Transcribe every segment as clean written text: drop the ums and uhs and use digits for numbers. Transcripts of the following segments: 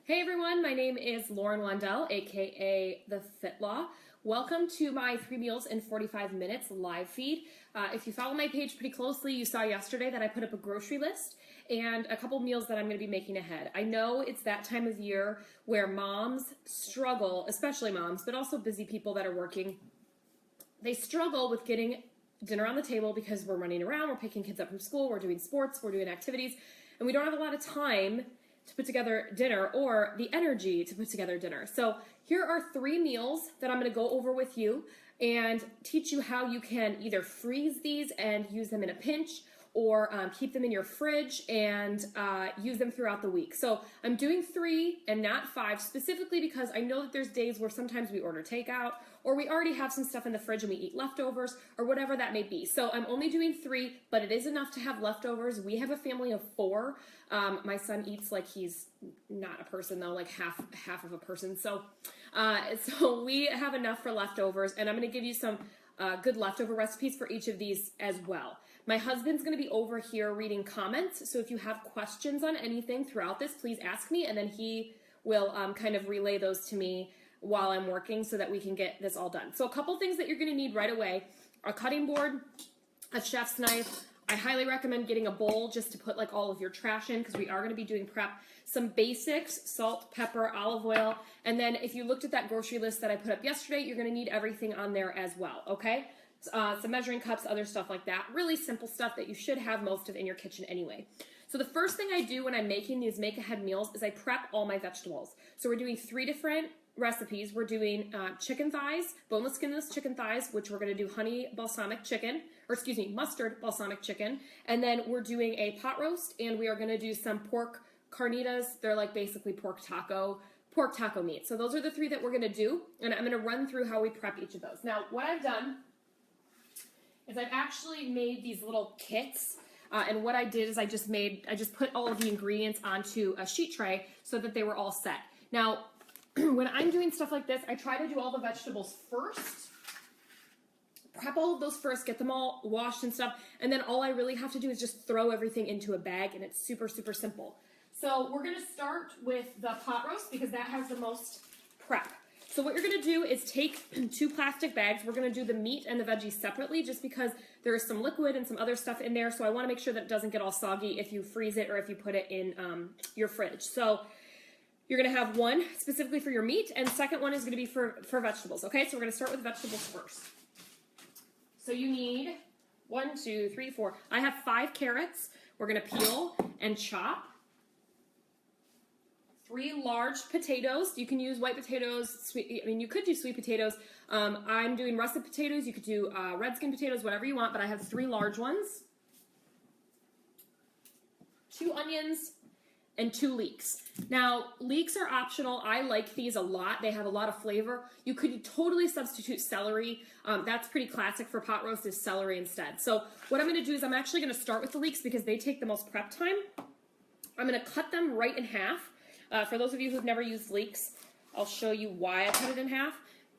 Hey everyone, my name is Lauren Wandell, aka The Fit Law. Welcome to my 3 meals in 45 minutes live feed. If you follow my page pretty closely, you saw yesterday that I put up a grocery list and a couple meals that I'm going to be making ahead. I know it's that time of year where moms struggle, especially moms, but also busy people that are working. They struggle with getting dinner on the table because we're running around, we're picking kids up from school, we're doing sports, we're doing activities, and we don't have a lot of time to put together dinner or the energy to put together dinner. So here are 3 meals that I'm going to go over with you and teach you how you can either freeze these and use them in a pinch, or keep them in your fridge and use them throughout the week. So I'm doing 3 and not 5 specifically because I know that there's days where sometimes we order takeout or we already have some stuff in the fridge and we eat leftovers or whatever that may be. So I'm only doing 3, but it is enough to have leftovers. We have a family of 4. My son eats like he's not a person though, like half of a person. So we have enough for leftovers, and I'm gonna give you some good leftover recipes for each of these as well. My husband's going to be over here reading comments, so if you have questions on anything throughout this, please ask me, and then he will kind of relay those to me while I'm working so that we can get this all done. So a couple things that you're going to need right away: a cutting board, a chef's knife. I highly recommend getting a bowl just to put like all of your trash in because we are going to be doing prep. Some basics: salt, pepper, olive oil, and then if you looked at that grocery list that I put up yesterday, you're going to need everything on there as well, okay? Some measuring cups, other stuff like that. Really simple stuff that you should have most of in your kitchen anyway. So the first thing I do when I'm making these make-ahead meals is I prep all my vegetables. So we're doing 3 different recipes. We're doing chicken thighs, boneless, skinless chicken thighs, which we're going to do honey balsamic chicken, or excuse me, mustard balsamic chicken. And then we're doing a pot roast, and we are going to do some pork carnitas. They're like basically pork taco meat. So those are the 3 that we're going to do, and I'm going to run through how we prep each of those. Now, what I've done is I've actually made these little kits, and what I did is I just put all of the ingredients onto a sheet tray so that they were all set. Now, when I'm doing stuff like this, I try to do all the vegetables first, prep all of those first, get them all washed and stuff, and then all I really have to do is just throw everything into a bag, and it's super, super simple. So we're going to start with the pot roast because that has the most prep. So what you're going to do is take 2 plastic bags. We're going to do the meat and the veggies separately just because there is some liquid and some other stuff in there. So I want to make sure that it doesn't get all soggy if you freeze it or if you put it in your fridge. So you're going to have one specifically for your meat, and the second one is going to be for vegetables. Okay, so we're going to start with vegetables first. So you need 1, 2, 3, 4. I have 5 carrots. We're going to peel and chop. 3 large potatoes. You can use white potatoes, you could do sweet potatoes. I'm doing russet potatoes. You could do red skin potatoes, whatever you want, but I have 3 large ones. 2 onions and 2 leeks. Now, leeks are optional. I like these a lot. They have a lot of flavor. You could totally substitute celery. That's pretty classic for pot roast, is celery instead. So what I'm going to do is I'm actually going to start with the leeks because they take the most prep time. I'm going to cut them right in half. For those of you who've never used leeks, I'll show you why I cut it in half.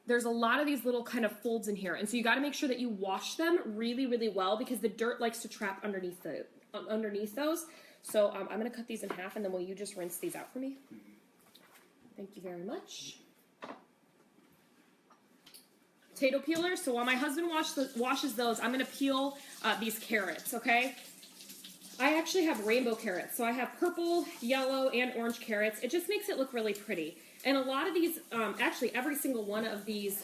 There's a lot of these little kind of folds in here, and so you got to make sure that you wash them really, really well because the dirt likes to trap underneath those. So I'm going to cut these in half, and then will you just rinse these out for me? Thank you very much. Potato peeler. So while my husband washes those, I'm going to peel these carrots, okay? I actually have rainbow carrots, so I have purple, yellow, and orange carrots. It just makes it look really pretty. And a lot of these, actually every single one of these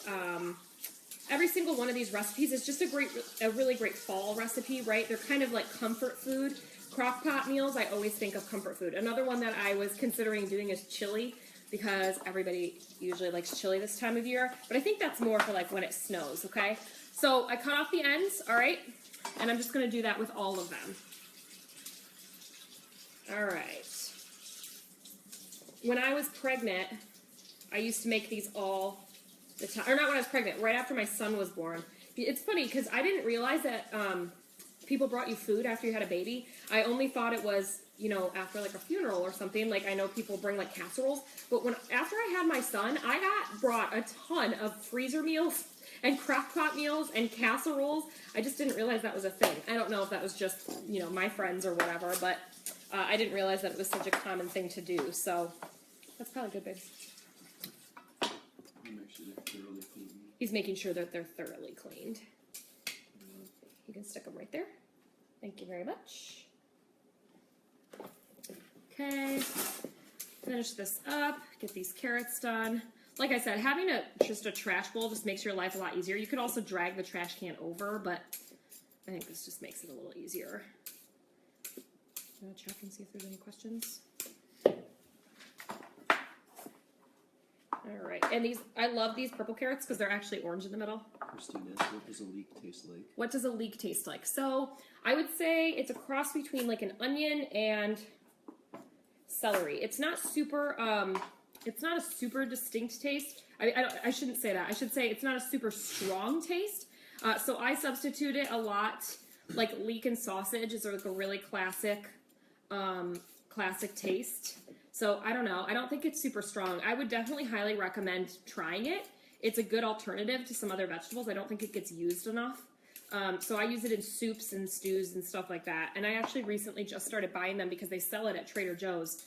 recipes is just a really great fall recipe, right? They're kind of like comfort food. Crockpot meals, I always think of comfort food. Another one that I was considering doing is chili because everybody usually likes chili this time of year. But I think that's more for like when it snows, okay? So I cut off the ends, all right? And I'm just going to do that with all of them. All right. When I was pregnant, I used to make these all the time. Or not when I was pregnant, right after my son was born. It's funny because I didn't realize that people brought you food after you had a baby. I only thought it was, after like a funeral or something. Like I know people bring like casseroles. But after I had my son, I got brought a ton of freezer meals and crockpot meals and casseroles. I just didn't realize that was a thing. I don't know if that was just, my friends or whatever, but I didn't realize that it was such a common thing to do. So That's probably good, babe. Make sure they're thoroughly clean. He's making sure that they're thoroughly cleaned. You can stick them right there. Thank you very much. Okay, finish this up, get these carrots done. Like I said, having just a trash bowl just makes your life a lot easier. You could also drag the trash can over, but I think this just makes it a little easier. I'm gonna check and see if there's any questions. All right, and I love these purple carrots because they're actually orange in the middle. Christina, what does a leek taste like? What does a leek taste like? So I would say it's a cross between like an onion and celery. It's not super, it's not a super distinct taste. I shouldn't say that. I should say it's not a super strong taste. So I substitute it a lot. Like leek and sausage is like a really classic taste. So I don't know. I don't think it's super strong. I would definitely highly recommend trying it. It's a good alternative to some other vegetables. I don't think it gets used enough. So I use it in soups and stews and stuff like that. And I actually recently just started buying them because they sell it at Trader Joe's.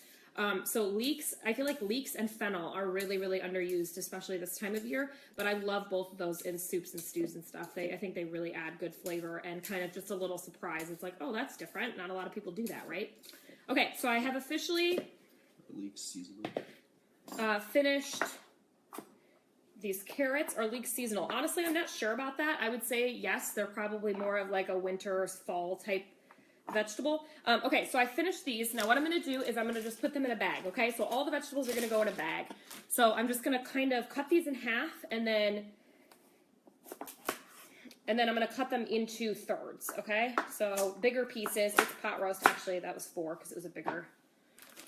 So leeks, I feel like leeks and fennel are really, really underused, especially this time of year. But I love both of those in soups and stews and stuff. I think they really add good flavor and kind of just a little surprise. It's like, oh, that's different. Not a lot of people do that, right? Okay, so I have officially Leeks seasonal. Finished these carrots. Are leeks seasonal? Honestly, I'm not sure about that. I would say yes, they're probably more of like a winter or fall type vegetable. Okay, so I finished these. Now what I'm going to do is I'm going to just put them in a bag, okay? So all the vegetables are going to go in a bag. So I'm just going to kind of cut these in half and then I'm going to cut them into thirds, okay? So bigger pieces. It's pot roast. Actually, that was 4 because it was a bigger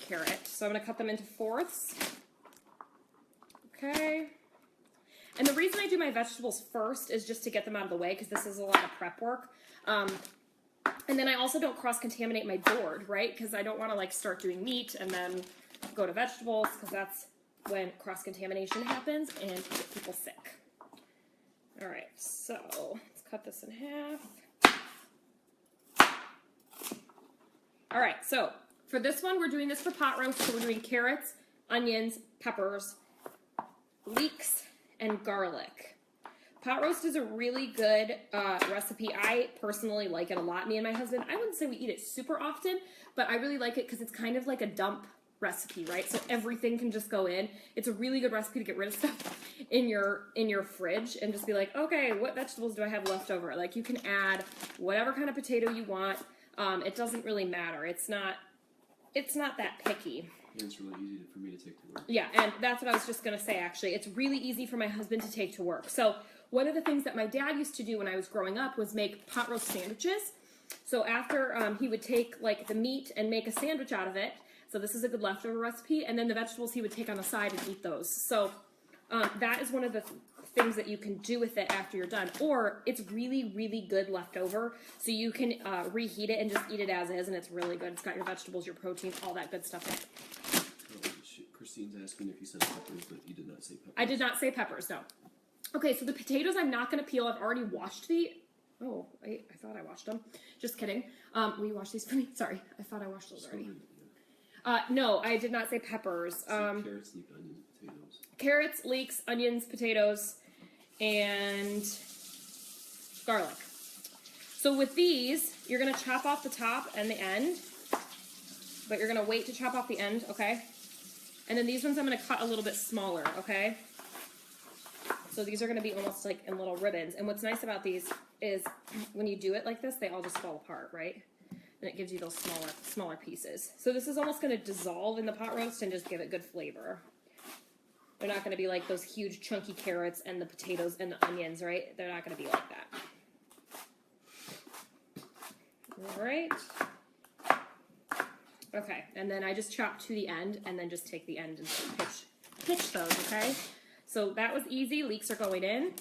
carrot. So I'm going to cut them into fourths. Okay. And the reason I do my vegetables first is just to get them out of the way because this is a lot of prep work. And then I also don't cross-contaminate my board, right? Because I don't want to like start doing meat and then go to vegetables because that's when cross-contamination happens and get people sick. All right, so let's cut this in half. All right, so for this one, we're doing this for pot roast. So we're doing carrots, onions, peppers, leeks, and garlic. Pot roast is a really good recipe. I personally like it a lot, me and my husband. I wouldn't say we eat it super often, but I really like it because it's kind of like a dump recipe, right? So everything can just go in. It's a really good recipe to get rid of stuff in your fridge and just be like, okay, what vegetables do I have left over? Like you can add whatever kind of potato you want. It doesn't really matter. It's not that picky. And it's really easy for me to take to work. Yeah, and that's what I was just going to say, actually. It's really easy for my husband to take to work. So one of the things that my dad used to do when I was growing up was make pot roast sandwiches. So after he would take like the meat and make a sandwich out of it. So this is a good leftover recipe. And then the vegetables he would take on the side and eat those. So that is one of the things that you can do with it after you're done. Or it's really, really good leftover. So you can reheat it and just eat it as is. And it's really good. It's got your vegetables, your protein, all that good stuff in it. Christine's asking if you said peppers, but you did not say peppers. I did not say peppers, no. Okay, so the potatoes I'm not going to peel. I've already washed the... Oh, I thought I washed them. Just kidding. Will you wash these for me? Sorry, I thought I washed those already. No, I did not say peppers. Carrots, leek, onions, potatoes. Carrots, leeks, onions, potatoes, and garlic. So with these, you're going to chop off the top and the end, but you're going to wait to chop off the end, okay? And then these ones I'm going to cut a little bit smaller, okay? So these are going to be almost like in little ribbons. And what's nice about these is when you do it like this, they all just fall apart, right? And it gives you those smaller pieces. So this is almost going to dissolve in the pot roast and just give it good flavor. They're not going to be like those huge chunky carrots and the potatoes and the onions, right? They're not going to be like that. All right. Okay, and then I just chop to the end and then just take the end and pitch those, okay? So that was easy. Leeks are going in.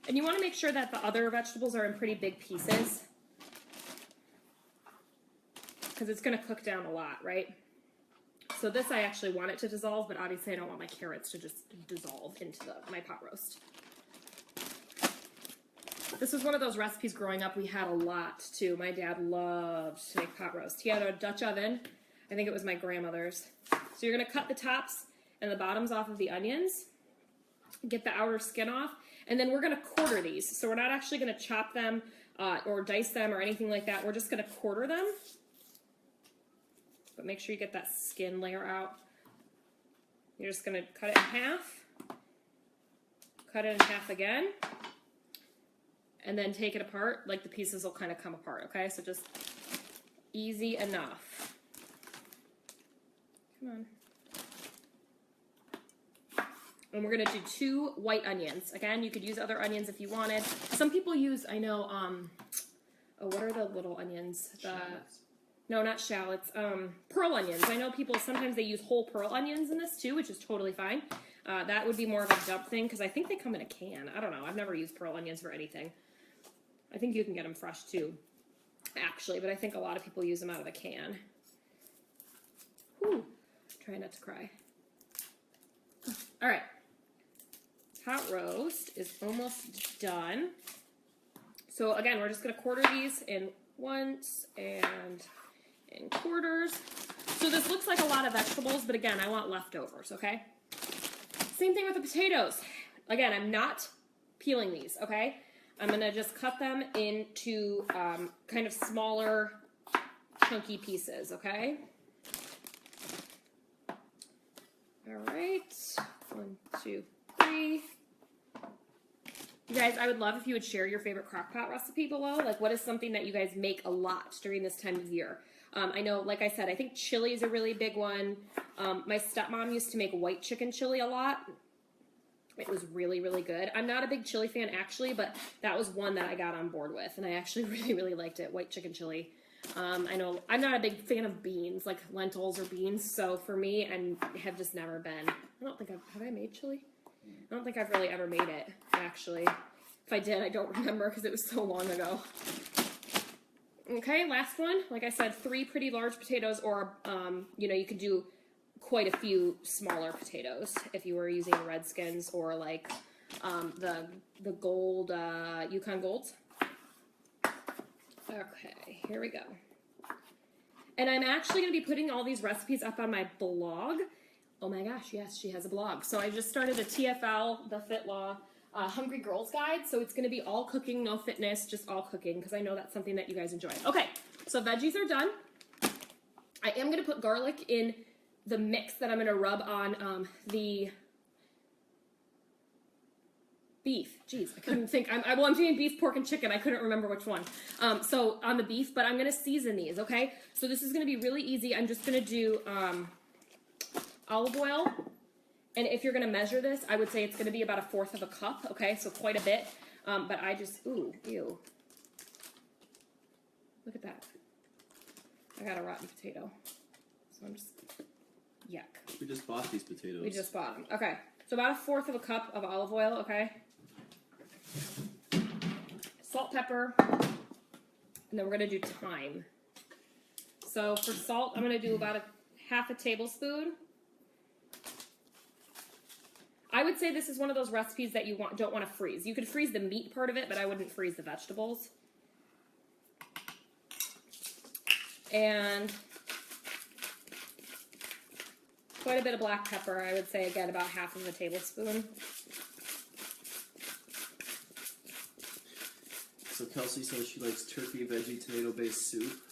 And you want to make sure that the other vegetables are in pretty big pieces because it's going to cook down a lot, right? So this I actually want it to dissolve, but obviously I don't want my carrots to just dissolve into my pot roast. This was one of those recipes growing up we had a lot, too. My dad loved to make pot roast. He had a Dutch oven. I think it was my grandmother's. So you're gonna cut the tops and the bottoms off of the onions, get the outer skin off, and then we're gonna quarter these. So we're not actually gonna chop them or dice them or anything like that. We're just gonna quarter them. But make sure you get that skin layer out. You're just gonna cut it in half, cut it in half again, and then take it apart. Like the pieces will kind of come apart, okay? So just easy enough. Come on. And we're gonna do 2 white onions. Again, you could use other onions if you wanted. Some people use, I know, oh, what are the little onions? No, not shallots. Pearl onions. I know people, sometimes they use whole pearl onions in this too, which is totally fine. That would be more of a dump thing because I think they come in a can. I don't know. I've never used pearl onions for anything. I think you can get them fresh too, actually, but I think a lot of people use them out of a can. Whew. Try not to cry. All right. Hot roast is almost done. So again, we're just going to quarter these in once and in quarters. So this looks like a lot of vegetables, but again, I want leftovers, okay? Same thing with the potatoes. Again, I'm not peeling these, okay? I'm gonna just cut them into kind of smaller, chunky pieces, okay? All right, 1, 2, 3. You guys, I would love if you would share your favorite crockpot recipe below. Like, what is something that you guys make a lot during this time of year? I know, like I said, I think chili is a really big one. My stepmom used to make white chicken chili a lot. It was really, really good. I'm not a big chili fan, actually, but that was one that I got on board with, and I actually really, really liked it, white chicken chili. I know I'm not a big fan of beans, like lentils or beans, so for me, I have just never been. I don't think have I made chili? I don't think I've really ever made it, actually. If I did, I don't remember because it was so long ago. Okay, last one. Like I said, 3 pretty large potatoes, or, you know, you could do quite a few smaller potatoes if you were using Redskins or like the gold, Yukon Golds. Okay, here we go. And I'm actually going to be putting all these recipes up on my blog. Oh my gosh, yes, she has a blog. So I just started a TFL, the Fit Law, Hungry Girls Guide. So it's going to be all cooking, no fitness, just all cooking, because I know that's something that you guys enjoy. Okay, so veggies are done. I am going to put garlic in the mix that I'm going to rub on the beef. Jeez, I couldn't think. I'm doing beef, pork, and chicken. I couldn't remember which one. So on the beef, but I'm going to season these, okay? So this is going to be really easy. I'm just going to do olive oil. And if you're going to measure this, I would say it's going to be about 1/4 cup, okay? So quite a bit. But I just, ooh, ew. Look at that. I got a rotten potato. So I'm just, yuck. We just bought these potatoes. We just bought them. Okay. So about 1/4 cup of olive oil, okay? Salt, pepper, and then we're going to do thyme. So for salt, I'm going to do about 1/2 tablespoon. I would say this is one of those recipes that you don't want to freeze. You could freeze the meat part of it, but I wouldn't freeze the vegetables. And quite a bit of black pepper, I would say, again, about 1/2 tablespoon. So Kelsey says she likes turkey veggie tomato-based soup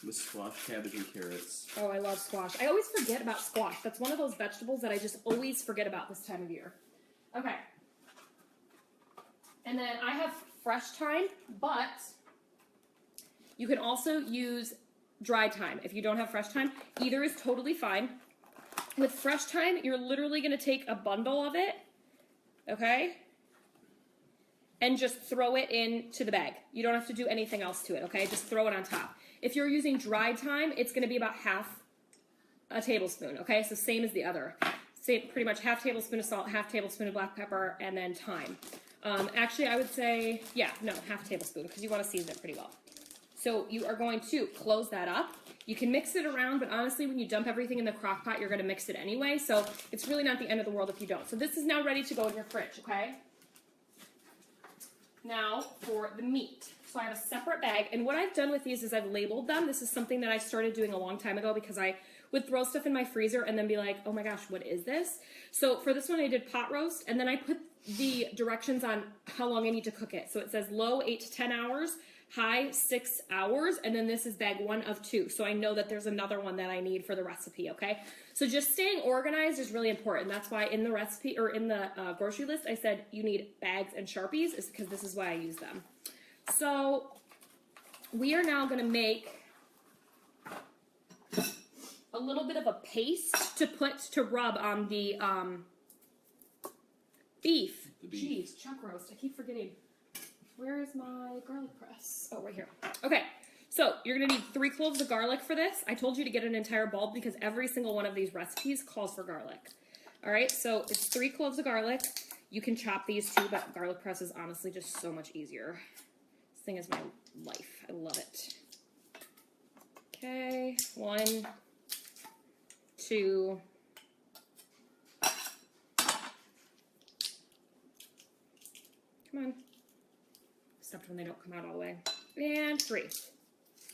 with squash, cabbage, and carrots. Oh, I love squash. I always forget about squash. That's one of those vegetables that I just always forget about this time of year. Okay. And then I have fresh thyme, but you can also use dry thyme. If you don't have fresh thyme, either is totally fine. With fresh thyme, you're literally going to take a bundle of it, okay, and just throw it into the bag. You don't have to do anything else to it, okay? Just throw it on top. If you're using dried thyme, it's going to be about 1/2 tablespoon, okay? So same as the other. Same, pretty much 1/2 tablespoon of salt, 1/2 tablespoon of black pepper, and then thyme. Actually, I would say, yeah, no, 1/2 tablespoon, because you want to season it pretty well. So you are going to close that up. You can mix it around, but honestly, when you dump everything in the crock pot, you're going to mix it anyway, so it's really not the end of the world if you don't. So this is now ready to go in your fridge, okay? Now for the meat. So I have a separate bag, and what I've done with these is I've labeled them. This is something that I started doing a long time ago because I would throw stuff in my freezer and then be like, oh my gosh, what is this? So for this one, I did pot roast, and then I put the directions on how long I need to cook it. So it says low 8 to 10 hours, high 6 hours, and then this is bag 1 of 2. So I know that there's another one that I need for the recipe, okay? So just staying organized is really important. That's why in the recipe, or in the grocery list, I said you need bags and Sharpies, is because this is why I use them. So we are now gonna make a little bit of a paste to rub on the beef. Jeez, chuck roast. I keep forgetting. Where is my garlic press? Oh, right here. Okay, so you're gonna need 3 cloves of garlic for this. I told you to get an entire bulb because every single one of these recipes calls for garlic. All right, so it's 3 cloves of garlic. You can chop these too, but garlic press is honestly just so much easier. This thing is my life. I love it. Okay, 1, 2, come on. Except when they don't come out all the way. And 3.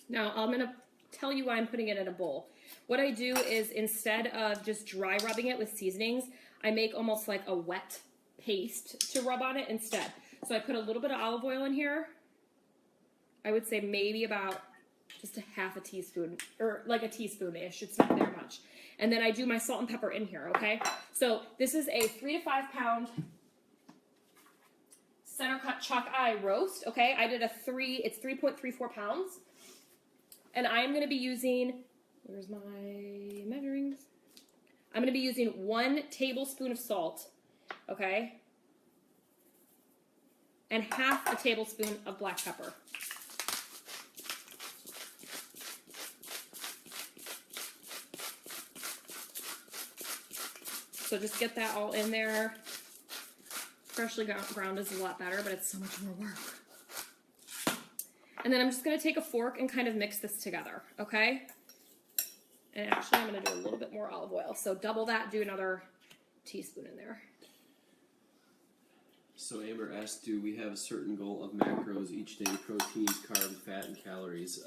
Now I'm gonna tell you why I'm putting it in a bowl. What I do is instead of just dry rubbing it with seasonings, I make almost like a wet paste to rub on it instead. So I put a little bit of olive oil in here. I would say maybe about just a half a teaspoon, or like a teaspoon-ish. It's not very much. And then I do my salt and pepper in here, okay? So this is a 3 to 5 pound center cut chuck eye roast, okay? I did it's 3.34 pounds. And I am gonna be using, where's my measurings? I'm gonna be using 1 tablespoon of salt, okay? And half a tablespoon of black pepper. So just get that all in there. Freshly ground is a lot better, but it's so much more work. And then I'm just going to take a fork and kind of mix this together, okay? And actually, I'm going to do a little bit more olive oil. So double that, do another teaspoon in there. So Amber asked, do we have a certain goal of macros each day, proteins, carbs, fat, and calories?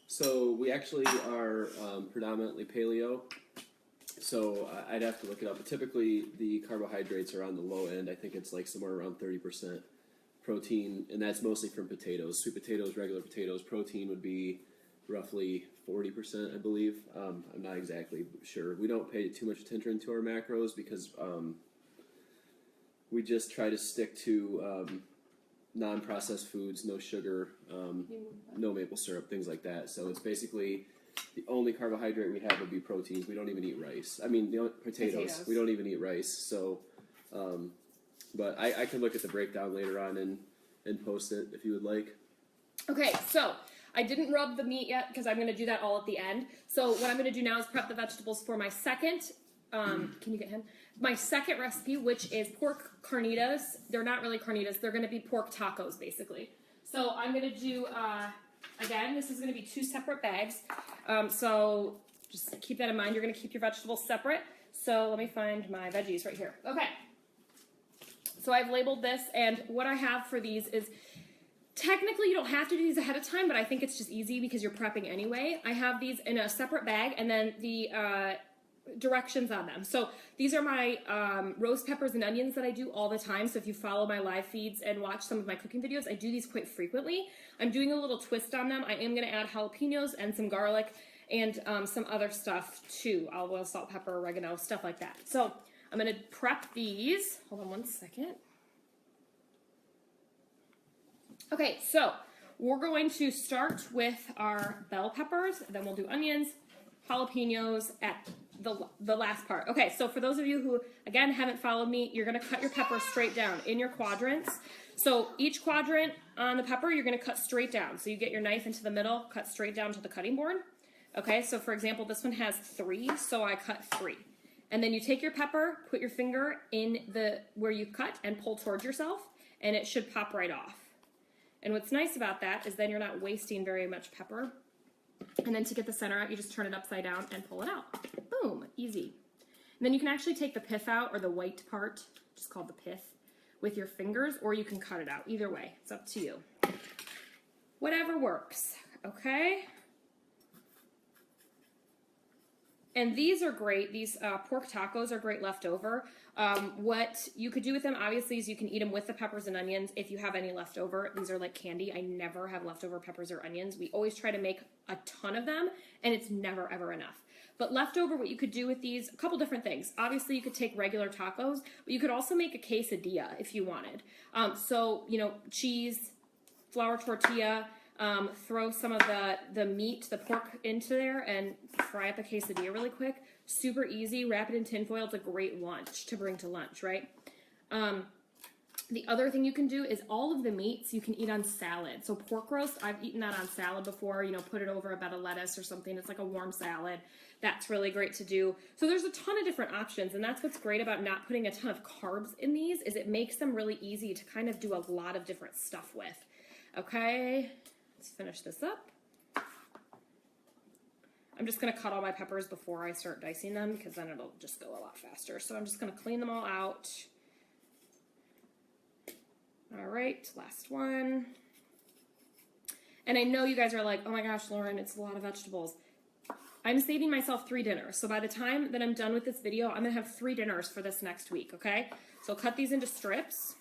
So we actually are predominantly paleo. So I'd have to look it up. But typically, the carbohydrates are on the low end. I think it's like somewhere around 30% protein, and that's mostly from potatoes. Sweet potatoes, regular potatoes. Protein would be roughly 40%, I believe. I'm not exactly sure. We don't pay too much attention to our macros because we just try to stick to non-processed foods, no sugar, no maple syrup, things like that. So it's basically the only carbohydrate we have would be proteins. We don't even eat rice. I mean, potatoes. We don't even eat rice. So, but I can look at the breakdown later on and post it if you would like. Okay, so I didn't rub the meat yet because I'm going to do that all at the end. So what I'm going to do now is prep the vegetables for my second, can you get him? My second recipe, which is pork carnitas. They're not really carnitas. They're going to be pork tacos, basically. So I'm going to do, again, this is going to be 2 separate bags. So just keep that in mind. You're going to keep your vegetables separate. So let me find my veggies right here. Okay. So I've labeled this, and what I have for these is, technically you don't have to do these ahead of time, but I think it's just easy because you're prepping anyway. I have these in a separate bag, and then the directions on them. So these are my roast peppers and onions that I do all the time. So if you follow my live feeds and watch some of my cooking videos, I do these quite frequently. I'm doing a little twist on them. I am going to add jalapenos and some garlic and some other stuff too. Olive oil, salt, pepper, oregano, stuff like that. So I'm going to prep these. Hold on one second. Okay, so we're going to start with our bell peppers, then we'll do onions, jalapenos at the last part. Okay, so for those of you who, again, haven't followed me, you're going to cut your pepper straight down in your quadrants. So each quadrant on the pepper, you're going to cut straight down. So you get your knife into the middle, cut straight down to the cutting board. Okay, so for example, this one has 3, so I cut 3. And then you take your pepper, put your finger in where you cut and pull towards yourself, and it should pop right off. And what's nice about that is then you're not wasting very much pepper. And then to get the center out, you just turn it upside down and pull it out. Boom, easy. And then you can actually take the pith out, or the white part, just called the pith, with your fingers, or you can cut it out. Either way, it's up to you. Whatever works, okay? And these are great. These pork tacos are great leftover. What you could do with them, obviously, is you can eat them with the peppers and onions if you have any left over. These are like candy. I never have leftover peppers or onions. We always try to make a ton of them, and it's never, ever enough. But leftover, what you could do with these, a couple different things. Obviously, you could take regular tacos, but you could also make a quesadilla if you wanted. So, you know, cheese, flour tortilla, throw some of the meat, the pork into there and fry up a quesadilla really quick. Super easy. Wrap it in tinfoil. It's a great lunch to bring to lunch, right? The other thing you can do is all of the meats you can eat on salad. So pork roast, I've eaten that on salad before, you know, put it over a bed of lettuce or something. It's like a warm salad. That's really great to do. So there's a ton of different options, and that's what's great about not putting a ton of carbs in these, is it makes them really easy to kind of do a lot of different stuff with. Okay, let's finish this up. I'm just going to cut all my peppers before I start dicing them, because then it'll just go a lot faster. So I'm just going to clean them all out. All right, last one. And I know you guys are like, oh my gosh, Lauren, it's a lot of vegetables. I'm saving myself 3 dinners. So by the time that I'm done with this video, I'm going to have 3 dinners for this next week, okay? So I'll cut these into strips.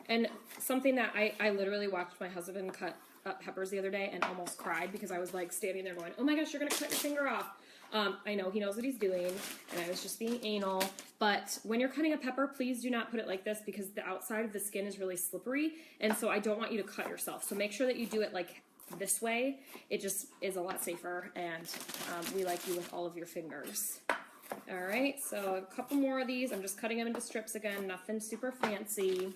And something that I literally watched my husband cut up peppers the other day and almost cried, because I was like standing there going, oh my gosh, you're going to cut your finger off. I know he knows what he's doing, and I was just being anal. But when you're cutting a pepper, please do not put it like this, because the outside of the skin is really slippery, and so I don't want you to cut yourself. So make sure that you do it like this way. It just is a lot safer, and we like you with all of your fingers. All right, so a couple more of these. I'm just cutting them into strips again, nothing super fancy.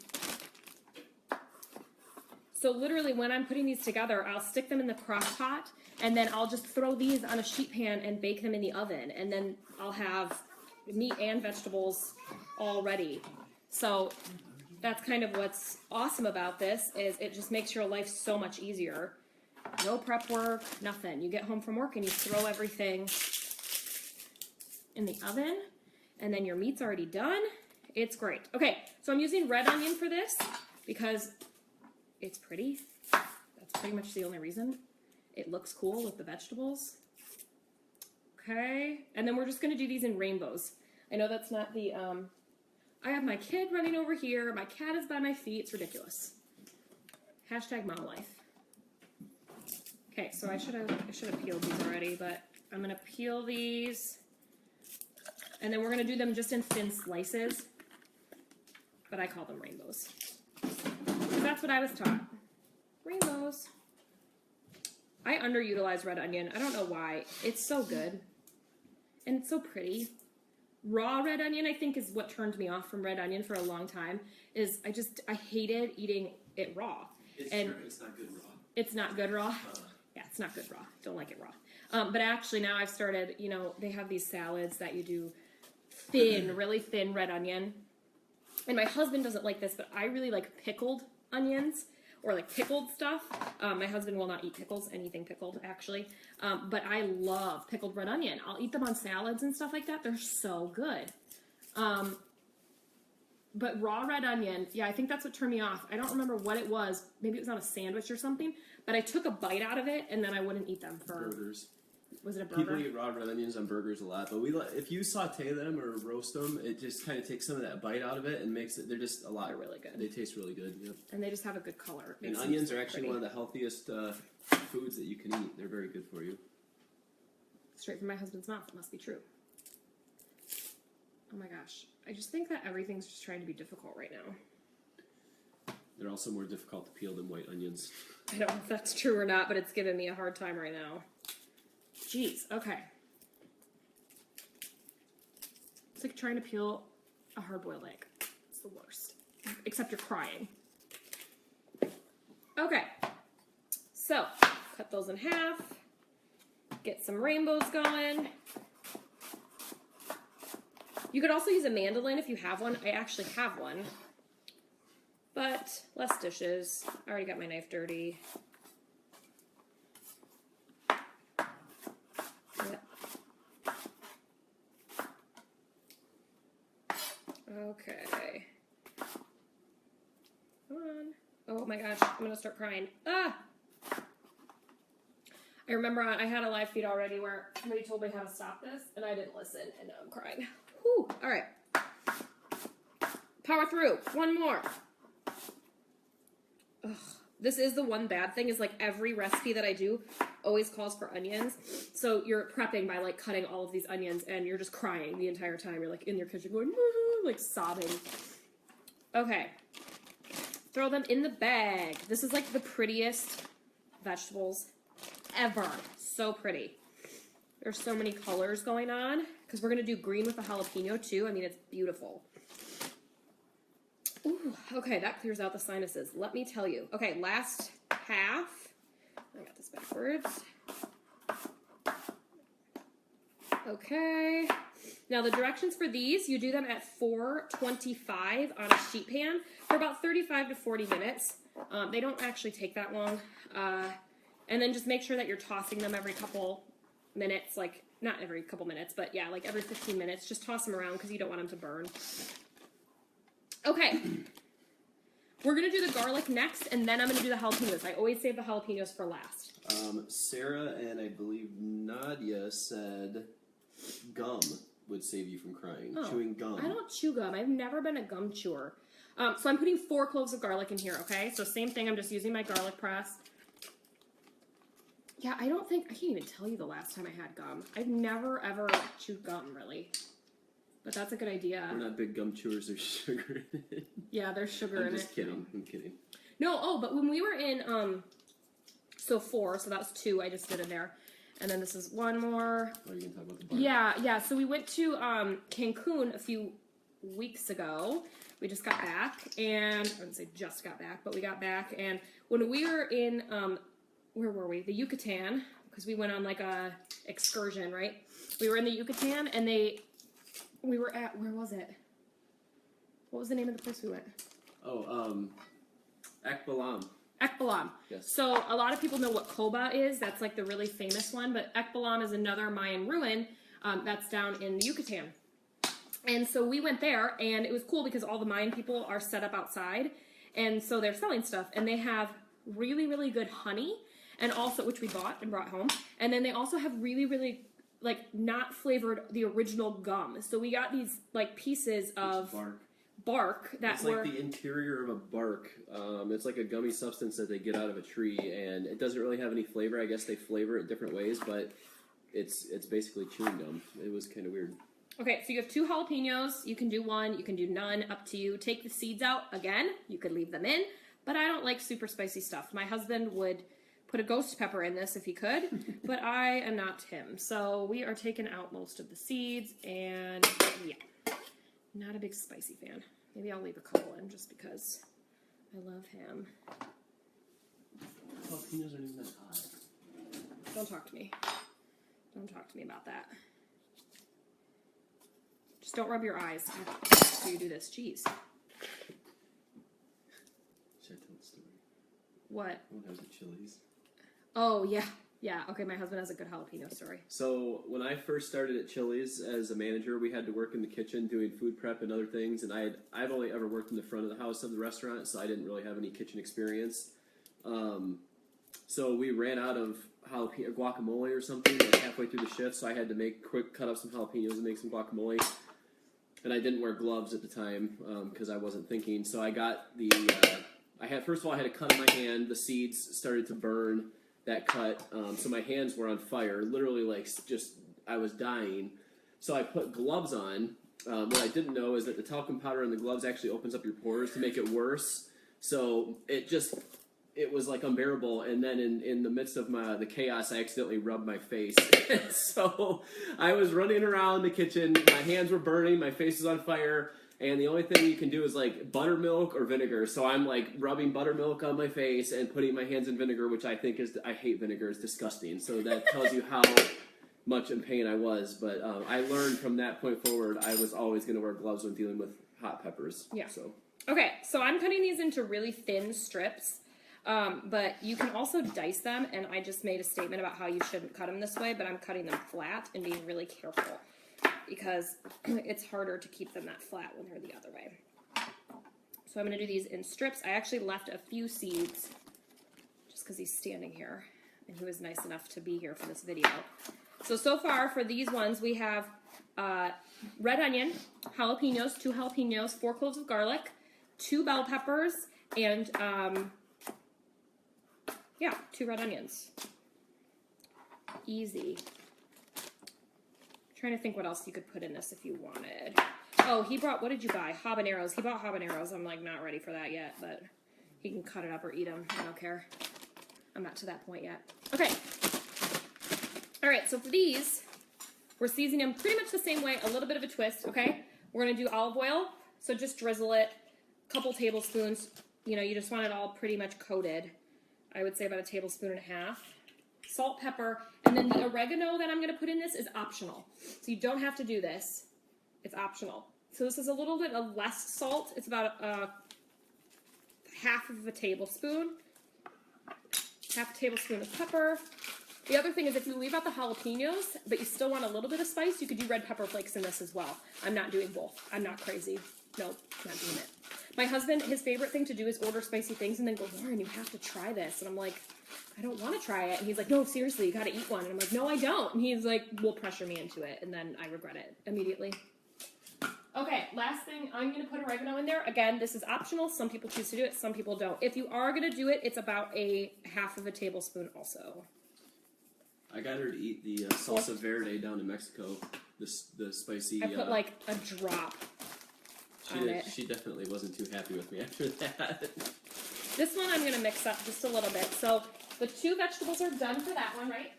So literally when I'm putting these together, I'll stick them in the crock pot, and then I'll just throw these on a sheet pan and bake them in the oven, and then I'll have meat and vegetables all ready. So that's kind of what's awesome about this, is it just makes your life so much easier. No prep work, nothing. You get home from work and you throw everything in the oven, and then your meat's already done. It's great. Okay, so I'm using red onion for this because it's pretty. That's pretty much the only reason. It looks cool with the vegetables. Okay, and then we're just gonna do these in rainbows. I know that's not the, I have my kid running over here. My cat is by my feet. It's ridiculous. Hashtag mom life. Okay, so I should have peeled these already, but I'm gonna peel these, and then we're gonna do them just in thin slices, but I call them rainbows. That's what I was taught. Rainbows. I underutilize red onion. I don't know why. It's so good. And it's so pretty. Raw red onion, I think, is what turned me off from red onion for a long time. I hated eating it raw. It's not good raw. It's not good raw? Yeah, it's not good raw. Don't like it raw. But actually now I've started, you know, they have these salads that you do thin, really thin red onion. And my husband doesn't like this, but I really like pickled onions, or like pickled stuff. My husband will not eat pickles, anything pickled actually. But I love pickled red onion. I'll eat them on salads and stuff like that. They're so good. But raw red onion, yeah, I think that's what turned me off. I don't remember what it was. Maybe it was on a sandwich or something, but I took a bite out of it and then I wouldn't eat them for burgers. Was it a burger? People eat raw red onions on burgers a lot, but if you saute them or roast them, it just kind of takes some of that bite out of it and makes it. They're just a lot. They're really good. They taste really good. Yep. And they just have a good color. And onions are actually one of the healthiest foods that you can eat. They're very good for you. Straight from my husband's mouth. It must be true. Oh my gosh. I just think that everything's just trying to be difficult right now. They're also more difficult to peel than white onions. I don't know if that's true or not, but it's giving me a hard time right now. Jeez, okay. It's like trying to peel a hard-boiled egg. It's the worst. Except you're crying. Okay. So, cut those in half. Get some rainbows going. You could also use a mandolin if you have one. I actually have one. But less dishes. I already got my knife dirty. Okay. Come on. Oh my gosh, I'm gonna start crying. Ah! I remember I had a live feed already where somebody told me how to stop this, and I didn't listen, and now I'm crying. Whew. All right. Power through. One more. Ugh. This is the one bad thing is like every recipe that I do always calls for onions. So you're prepping by like cutting all of these onions, and you're just crying the entire time. You're like in your kitchen going, like sobbing. Okay. Throw them in the bag. This is like the prettiest vegetables ever. So pretty. There's so many colors going on because we're going to do green with the jalapeno too. I mean, it's beautiful. Ooh, okay, that clears out the sinuses. Let me tell you. Okay, last half. I got this backwards. Okay. Now the directions for these, you do them at 425 on a sheet pan for about 35 to 40 minutes. They don't actually take that long. And then just make sure that you're tossing them every couple minutes, like not every couple minutes, but yeah, like every 15 minutes. Just toss them around because you don't want them to burn. Okay. We're going to do the garlic next, and then I'm going to do the jalapenos. I always save the jalapenos for last. Sarah and I believe Nadia said gum would save you from crying. Oh, chewing gum. I don't chew gum. I've never been a gum chewer. So I'm putting 4 cloves of garlic in here, okay? So same thing. I'm just using my garlic press. Yeah, I can't even tell you the last time I had gum. I've never, ever chewed gum, really. But that's a good idea. We're not big gum chewers. There's sugar in it. Yeah, there's sugar in it. I'm just kidding. I'm kidding. No, but when we were in, so 4, so that was 2 I just did in there. And then this is 1 more. Oh, you can talk about the bar. Yeah. So we went to Cancun a few weeks ago. We just got back, and I wouldn't say just got back, but we got back. And when we were in, where were we? The Yucatan, because we went on like a excursion, right? We were in the Yucatan, and we were at, where was it? What was the name of the place we went? Oh, Ekbalam. Ekbalam. Yes. So a lot of people know what Koba is. That's like the really famous one. But Ekbalam is another Mayan ruin that's down in the Yucatan. And so we went there, and it was cool because all the Mayan people are set up outside. And so they're selling stuff. And they have really, really good honey, and also, which we bought and brought home. And then they also have really, really, like, not flavored the original gum. So we got these, like, pieces of bark that it's were... like the interior of a bark. It's like a gummy substance that they get out of a tree, and it doesn't really have any flavor. I guess they flavor it different ways, but it's basically chewing gum. It was kind of weird. Okay, so you have 2 jalapenos. You can do 1. You can do none. Up to you. Take the seeds out. Again, you could leave them in, but I don't like super spicy stuff. My husband would put a ghost pepper in this if he could, but I am not him. So we are taking out most of the seeds, and yeah, not a big spicy fan. Maybe I'll leave a couple in just because I love him. Jalapenos aren't even that hot. Don't talk to me. Don't talk to me about that. Just don't rub your eyes after you do this. Jeez. Should I tell the story? What? When I was at Chili's. Oh, yeah. Yeah, okay, my husband has a good jalapeno story. So, when I first started at Chili's as a manager, we had to work in the kitchen doing food prep and other things, and I've only ever worked in the front of the house of the restaurant, so I didn't really have any kitchen experience. So we ran out of guacamole or something like halfway through the shift, so I had to cut up some jalapenos and make some guacamole. And I didn't wear gloves at the time because I wasn't thinking, so I got first of all, I had a cut in my hand. The seeds started to burn. That cut, so my hands were on fire, literally I was dying. So I put gloves on. What I didn't know is that the talcum powder in the gloves actually opens up your pores to make it worse. So it was like unbearable. And then in the midst of the chaos, I accidentally rubbed my face. So I was running around the kitchen, my hands were burning, my face was on fire. And the only thing you can do is like buttermilk or vinegar. So I'm like rubbing buttermilk on my face and putting my hands in vinegar, which I hate vinegar. It's disgusting. So that tells you how much in pain I was. But I learned from that point forward, I was always going to wear gloves when dealing with hot peppers. Yeah. So. Okay, so I'm cutting these into really thin strips. But you can also dice them. And I just made a statement about how you shouldn't cut them this way, but I'm cutting them flat and being really careful, because it's harder to keep them that flat when they're the other way. So I'm going to do these in strips. I actually left a few seeds just because he's standing here. and he was nice enough to be here for this video. So far for these ones, we have red onion, jalapenos, 2 jalapenos, 4 cloves of garlic, 2 bell peppers, and yeah, 2 red onions. Easy. Trying to think what else you could put in this if you wanted. Oh, he brought, what did you buy? Habaneros. He bought habaneros. I'm like not ready for that yet, but he can cut it up or eat them. I don't care. I'm not to that point yet. Okay. All right, so for these, we're seasoning them pretty much the same way, a little bit of a twist, okay? We're gonna do olive oil, so just drizzle it, a couple tablespoons. You know, you just want it all pretty much coated. I would say about 1.5 tablespoons. Salt, pepper, and then the oregano that I'm going to put in this is optional. So you don't have to do this. It's optional. So this is a little bit of less salt. It's about 1/2 tablespoon. 1/2 tablespoon of pepper. The other thing is if you leave out the jalapenos, but you still want a little bit of spice, you could do red pepper flakes in this as well. I'm not doing both. I'm not crazy. Nope, not doing it. My husband, his favorite thing to do is order spicy things and then go, Lauren, you have to try this. And I'm like, I don't want to try it. And he's like, no, seriously, you got to eat one. And I'm like, no, I don't. And he's like, will pressure me into it. And then I regret it immediately. Okay, last thing, I'm going to put oregano in there. Again, this is optional. Some people choose to do it. Some people don't. If you are going to do it, it's about 1/2 tablespoon also. I got her to eat the salsa verde down in Mexico. The spicy. I put like a drop on it. She definitely wasn't too happy with me after that. This one I'm going to mix up just a little bit. So the 2 vegetables are done for that one, right?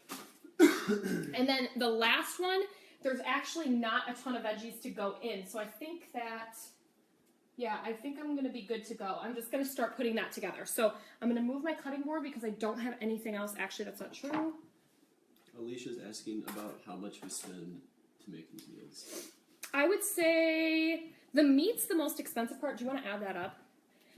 And then the last one, there's actually not a ton of veggies to go in. So I think that, yeah, I think I'm going to be good to go. I'm just going to start putting that together. So I'm going to move my cutting board because I don't have anything else. Actually, that's not true. Alicia's asking about how much we spend to make these meals. I would say the meat's the most expensive part. Do you want to add that up?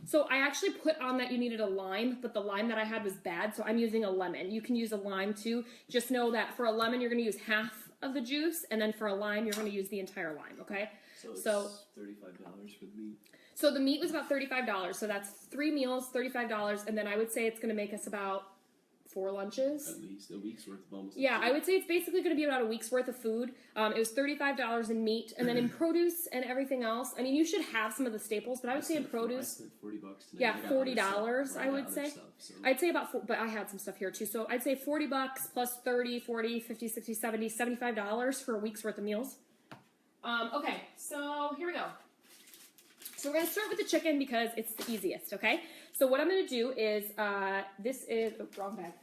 So I actually put on that you needed a lime, but the lime that I had was bad, so I'm using a lemon. You can use a lime too. Just know that for a lemon, you're going to use half of the juice, and then for a lime, you're going to use the entire lime, okay? So it's $35 for the meat. So the meat was about $35, so that's 3 meals, $35, and then I would say it's going to make us about 4 lunches. At least a week's worth of almost. Yeah, I would say it's basically going to be about a week's worth of food. It was $35 in meat, and then in produce and everything else. I mean, you should have some of the staples, but I would say in produce. I spent $40 tonight. Yeah, $40. I would say. Stuff, so. I'd say about 4, but I had some stuff here too. So I'd say $40 plus 30, 40, 50, 60, 70, $75 for a week's worth of meals. Okay, so here we go. So we're going to start with the chicken because it's the easiest, okay? So what I'm going to do is, this is, oh, wrong bag.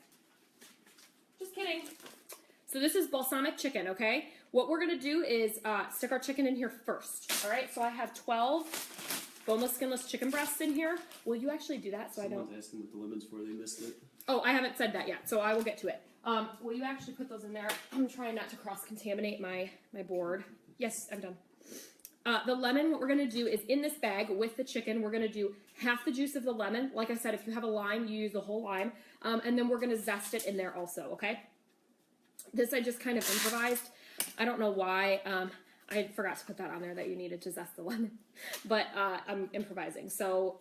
Just kidding. So this is balsamic chicken, okay? What we're going to do is stick our chicken in here first, all right? So I have 12 boneless, skinless chicken breasts in here. Will you actually do that so Someone's I don't? asking with the lemons before they missed it. Oh, I haven't said that yet, so I will get to it. Will you actually put those in there? I'm trying not to cross-contaminate my board. Yes, I'm done. The lemon, what we're going to do is in this bag with the chicken, we're going to do half the juice of the lemon. Like I said, if you have a lime, you use the whole lime. And then we're going to zest it in there also, okay? This I just kind of improvised. I don't know why. I forgot to put that on there that you needed to zest the lemon. But I'm improvising. So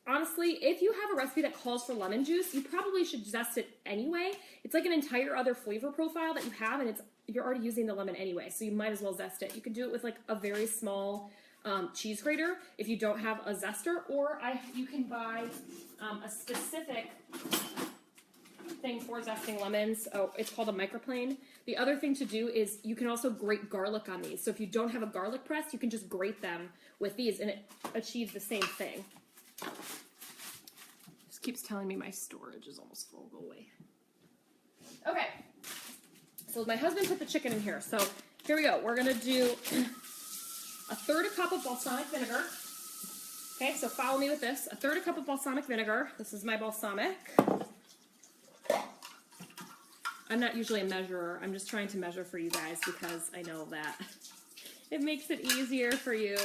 honestly, if you have a recipe that calls for lemon juice, you probably should zest it anyway. It's like an entire other flavor profile that you have, and you're already using the lemon anyway, so you might as well zest it. You could do it with like a very small cheese grater if you don't have a zester, or you can buy a specific thing for zesting lemons. Oh, it's called a microplane. The other thing to do is you can also grate garlic on these. So if you don't have a garlic press, you can just grate them with these, and it achieves the same thing. This keeps telling me my storage is almost full. Go away. Okay. So my husband put the chicken in here. So here we go. We're going to do 1/3 cup of balsamic vinegar. Okay, so follow me with this. 1/3 cup of balsamic vinegar. This is my balsamic. I'm not usually a measurer. I'm just trying to measure for you guys because I know that it makes it easier for you.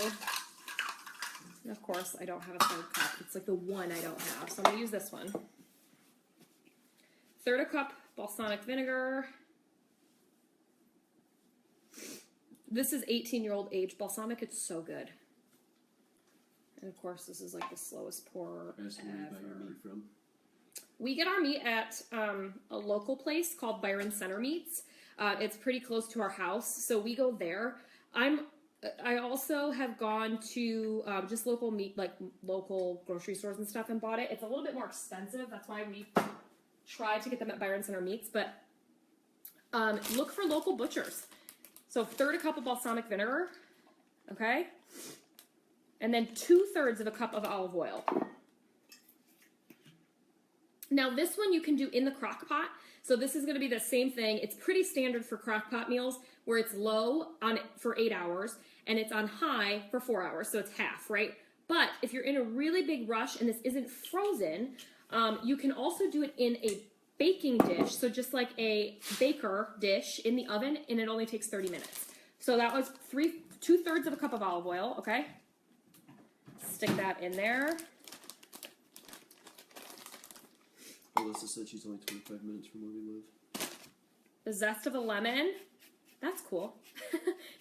And of course, I don't have a 1/3 cup. It's like the one I don't have. So I'm going to use this one. 1/3 cup balsamic vinegar. This is 18-year-old age balsamic. It's so good. And of course, this is like the slowest pour Where you buy your meat from? We get our meat at a local place called Byron Center Meats. It's pretty close to our house, so we go there. I also have gone to just local meat, like local grocery stores and stuff, and bought it. It's a little bit more expensive. That's why we try to get them at Byron Center Meats. But look for local butchers. So 1/3 cup of balsamic vinegar, okay, and then 2/3 of a cup of olive oil. Now this one you can do in the crock pot. So this is going to be the same thing. It's pretty standard for crock pot meals where it's low on for 8 hours and it's on high for 4 hours. So it's half, right? But if you're in a really big rush and this isn't frozen, you can also do it in a baking dish. So just like a baker dish in the oven, and it only takes 30 minutes. So that was 2/3 of a cup of olive oil, okay? Stick that in there. Alyssa said she's only 25 minutes from where we live. The zest of a lemon. That's cool.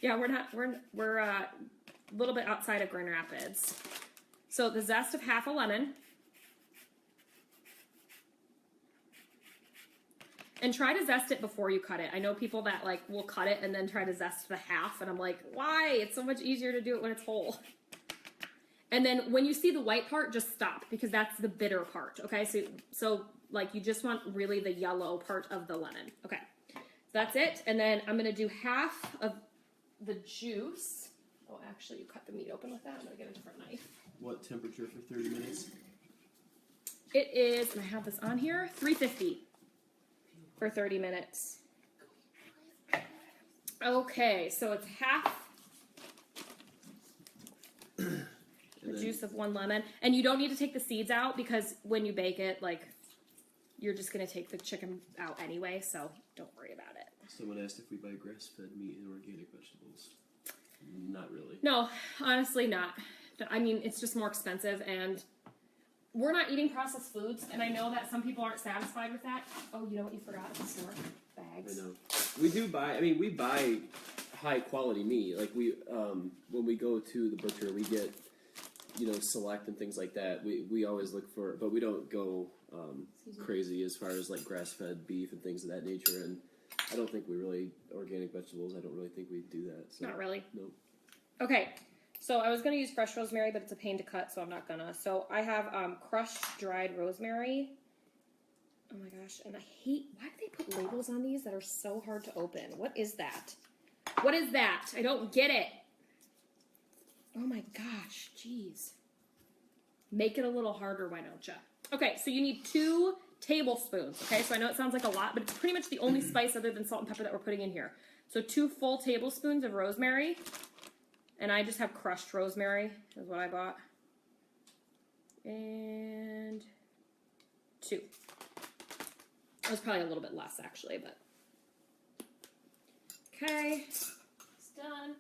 Yeah, we're a little bit outside of Grand Rapids. So the zest of half a lemon. And try to zest it before you cut it. I know people that like will cut it and then try to zest the half, and I'm like, why? It's so much easier to do it when it's whole. And then when you see the white part, just stop, because that's the bitter part, okay? So like you just want really the yellow part of the lemon. Okay, so that's it. And then I'm gonna do half of the juice. Oh, actually, you cut the meat open with that. I'm gonna get a different knife. What temperature for 30 minutes? It is, and I have this on here, 350 for 30 minutes. Okay, so it's half the juice of 1 lemon. And you don't need to take the seeds out, because when you bake it, like, you're just going to take the chicken out anyway, so don't worry about it. Someone asked if we buy grass-fed meat and organic vegetables. Not really. No, honestly not. I mean, it's just more expensive, and we're not eating processed foods, and I know that some people aren't satisfied with that. Oh, you know what you forgot at the store? Bags. I know. We do buy, I mean, we buy high-quality meat. Like, when we go to the butcher, we get, select and things like that. We always look for, but we don't go crazy as far as like grass-fed beef and things of that nature. And I don't think we really organic vegetables. I don't really think we do that. So. Not really. No. Okay, so I was gonna use fresh rosemary, but it's a pain to cut, so I'm not gonna. So I have crushed dried rosemary. Oh my gosh, and I hate, why do they put labels on these that are so hard to open? What is that? What is that? I don't get it. Oh my gosh, jeez. Make it a little harder, why don't you? Okay, so you need 2 tablespoons, okay? So I know it sounds like a lot, but it's pretty much the only spice other than salt and pepper that we're putting in here. So 2 full tablespoons of rosemary, and I just have crushed rosemary, is what I bought. And 2. It was probably a little bit less, actually, but. Okay, it's done.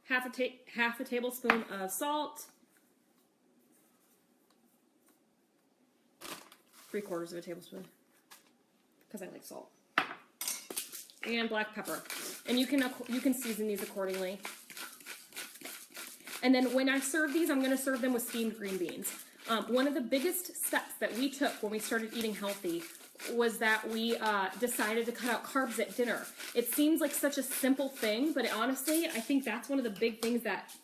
Half a tablespoon of salt. 3/4 of a tablespoon, because I like salt. And black pepper. And you can season these accordingly. And then when I serve these, I'm going to serve them with steamed green beans. One of the biggest steps that we took when we started eating healthy was that we decided to cut out carbs at dinner. It seems like such a simple thing, but honestly, I think that's one of the big things that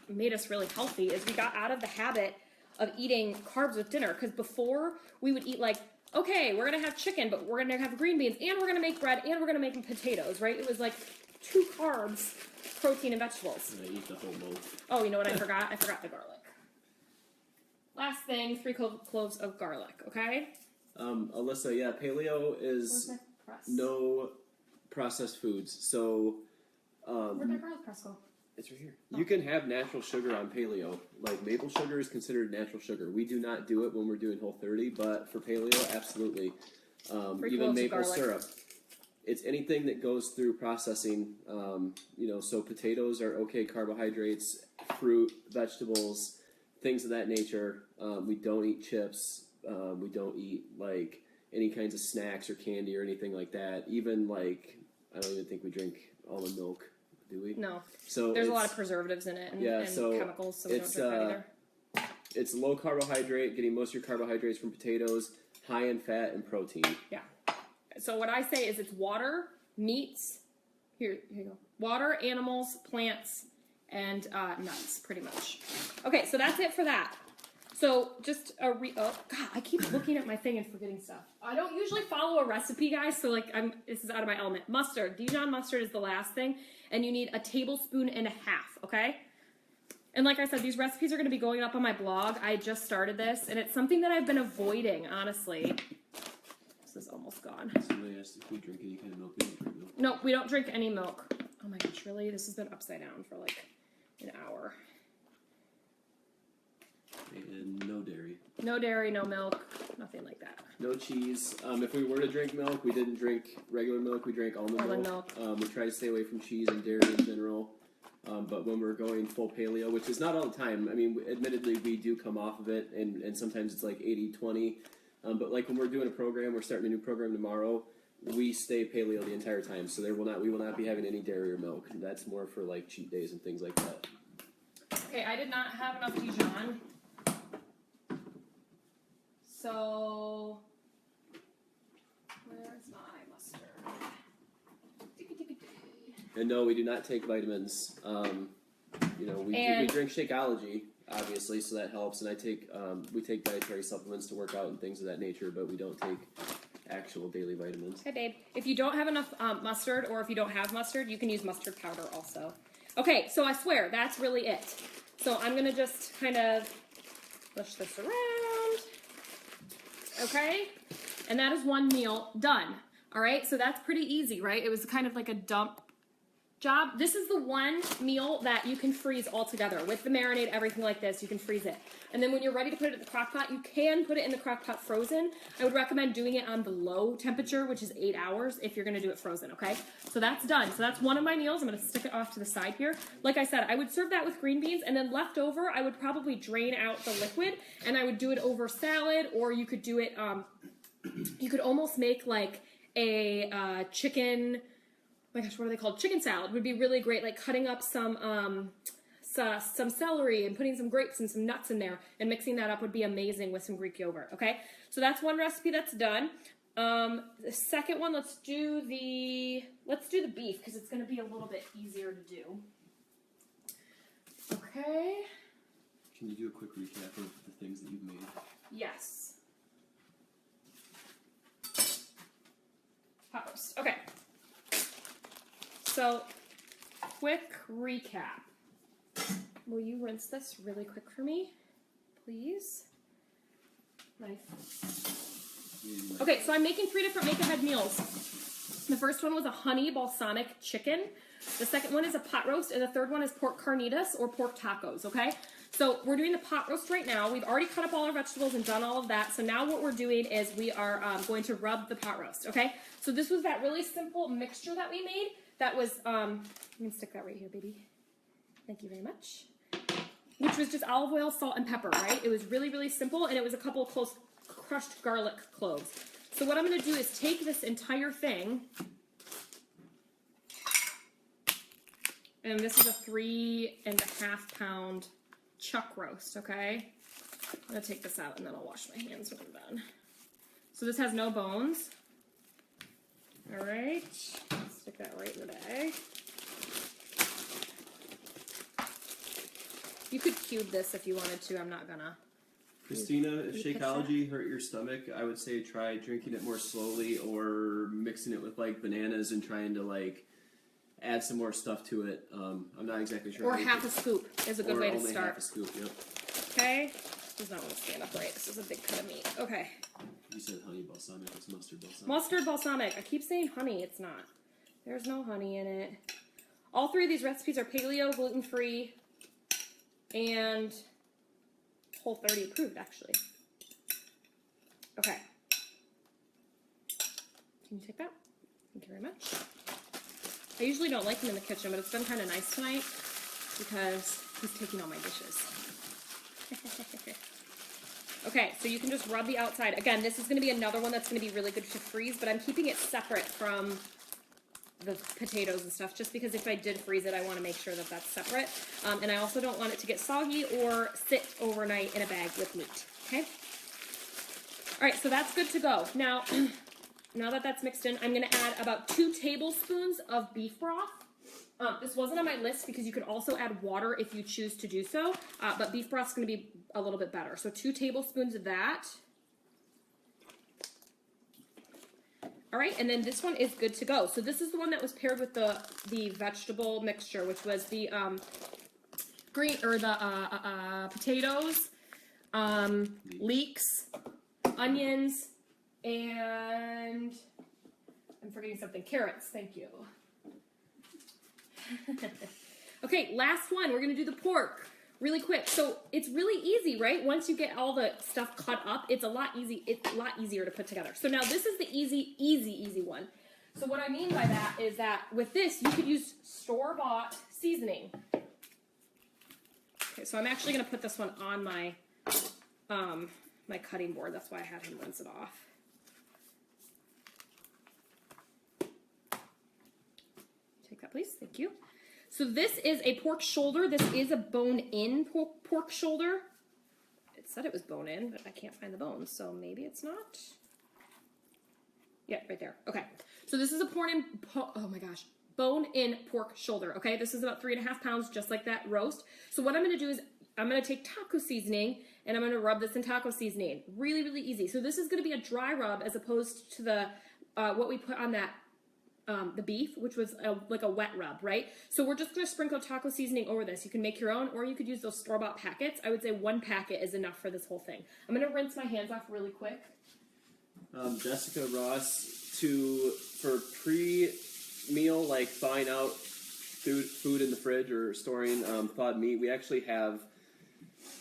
made us really healthy, is we got out of the habit of eating carbs with dinner. Because before, we would eat like, okay, we're going to have chicken, but we're going to have green beans, and we're going to make bread, and we're going to make potatoes, right? It was like 2 carbs, protein, and vegetables. And I eat the whole loaf. Oh, you know what I forgot? I forgot the garlic. Last thing, 3 cloves of garlic, okay? Alyssa, yeah, paleo is no processed foods. So, where'd my garlic press go? It's right here. Oh. You can have natural sugar on paleo. Like maple sugar is considered natural sugar. We do not do it when we're doing Whole30, but for paleo, absolutely. Even maple syrup. It's anything that goes through processing. So potatoes are okay carbohydrates, fruit, vegetables, things of that nature. We don't eat chips. We don't eat like any kinds of snacks or candy or anything like that. Even like, I don't even think we drink almond milk. Do we? No. So there's a lot of preservatives in it and chemicals, so we don't drink that either. It's low carbohydrate, getting most of your carbohydrates from potatoes, high in fat and protein. Yeah. So what I say is it's water, meats, here you go, water, animals, plants, and nuts, pretty much. Okay, so that's it for that. So just oh God, I keep looking at my thing and forgetting stuff. I don't usually follow a recipe, guys, so like this is out of my element. Mustard, Dijon mustard is the last thing, and you need 1.5 tablespoons, okay? And like I said, these recipes are going to be going up on my blog. I just started this, and it's something that I've been avoiding, honestly. This is almost gone. Somebody asked if we drink any kind of milk. We don't drink milk. No, we don't drink any milk. Oh my gosh, really? This has been upside down for like an hour. And no dairy. No dairy, no milk, nothing like that. No cheese. If we were to drink milk, we didn't drink regular milk. We drank almond milk. We try to stay away from cheese and dairy in general. But when we're going full paleo, which is not all the time, I mean, admittedly, we do come off of it, and sometimes it's like 80-20. But like when we're doing a program, we're starting a new program tomorrow, we stay paleo the entire time. So we will not be having any dairy or milk. That's more for like cheat days and things like that. Okay, I did not have enough Dijon. So, where's my mustard? And no, we do not take vitamins. We drink Shakeology, obviously, so that helps. And we take dietary supplements to work out and things of that nature, but we don't take actual daily vitamins. Hey, babe. If you don't have enough mustard, or if you don't have mustard, you can use mustard powder also. Okay, so I swear, that's really it. So I'm going to just kind of push this around. Okay? And that is one meal done. All right? So that's pretty easy, right? It was kind of like a dump job. This is the one meal that you can freeze all together. With the marinade, everything like this, you can freeze it. And then when you're ready to put it in the crock pot, you can put it in the crock pot frozen. I would recommend doing it on the low temperature, which is 8 hours, if you're going to do it frozen, okay? So that's done. So that's one of my meals. I'm going to stick it off to the side here. Like I said, I would serve that with green beans, and then left over, I would probably drain out the liquid, and I would do it over salad, or you could do it, you could almost make like a chicken, oh my gosh, what are they called? Chicken salad would be really great, like cutting up some celery and putting some grapes and some nuts in there and mixing that up would be amazing with some Greek yogurt, okay? So that's one recipe that's done. The second one, let's do the beef because it's going to be a little bit easier to do. Okay. Can you do a quick recap of the things that you've made? Yes. Pot roast. Okay. So, quick recap. Will you rinse this really quick for me, please? Knife. Okay, so I'm making 3 different make-ahead meals. The first one was a honey balsamic chicken. The second one is a pot roast, and the third one is pork carnitas or pork tacos, okay? So we're doing the pot roast right now. We've already cut up all our vegetables and done all of that. So now what we're doing is we are going to rub the pot roast, okay? So this was that really simple mixture that we made. That was, you can stick that right here, baby. Thank you very much. Which was just olive oil, salt, and pepper, right? It was really, really simple, and it was a couple of crushed garlic cloves. So what I'm going to do is take this entire thing, and this is a 3.5 pound chuck roast, okay? I'm going to take this out, and then I'll wash my hands when I'm done. So this has no bones. All right. Stick that right in the bag. You could cube this if you wanted to. I'm not gonna. Christina, if Shakeology hurt your stomach, I would say try drinking it more slowly or mixing it with like bananas and trying to like add some more stuff to it. I'm not exactly sure. Or half a scoop is a good way to start. Half a scoop, yep. Okay. Does not want to stand upright. This is a big cut of meat. Okay. You said honey balsamic. It's mustard balsamic. Mustard balsamic. I keep saying honey. It's not. There's no honey in it. All 3 of these recipes are paleo, gluten-free, and Whole30 approved, actually. Okay. Can you take that? Thank you very much. I usually don't like him in the kitchen, but it's been kind of nice tonight because he's taking all my dishes. Okay, so you can just rub the outside. Again, this is going to be another one that's going to be really good to freeze, but I'm keeping it separate from the potatoes and stuff, just because if I did freeze it, I want to make sure that that's separate. And I also don't want it to get soggy or sit overnight in a bag with meat, okay? All right, so that's good to go. Now, now that that's mixed in, I'm gonna add about 2 tablespoons of beef broth. This wasn't on my list because you could also add water if you choose to do so, but beef broth's gonna be a little bit better. So 2 tablespoons of that. All right, and then this one is good to go. So this is the one that was paired with the vegetable mixture, which was the potatoes, leeks, onions, and I'm forgetting something. Carrots. Thank you. Okay, last one. We're gonna do the pork really quick. So it's really easy, right? Once you get all the stuff cut up, it's a lot easier to put together. So now this is the easy one. So what I mean by that is that with this, you could use store-bought seasoning. Okay, so I'm actually gonna put this one on my my cutting board. That's why I had him rinse it off. Take that, please. Thank you. So this is a pork shoulder. This is a bone-in pork shoulder. It said it was bone-in, but I can't find the bones, so maybe it's not. Yeah, right there. Okay. So this is a bone-in pork shoulder. Okay, this is about 3.5 pounds, just like that roast. So what I'm going to do is I'm going to take taco seasoning and I'm going to rub this in taco seasoning. Really, really easy. So this is going to be a dry rub as opposed to the what we put on that the beef, which was like a wet rub, right? So we're just going to sprinkle taco seasoning over this. You can make your own, or you could use those store-bought packets. I would say 1 packet is enough for this whole thing. I'm going to rinse my hands off really quick. Jessica Ross, for pre-meal, like thawing out food in the fridge or storing thawed meat, we actually have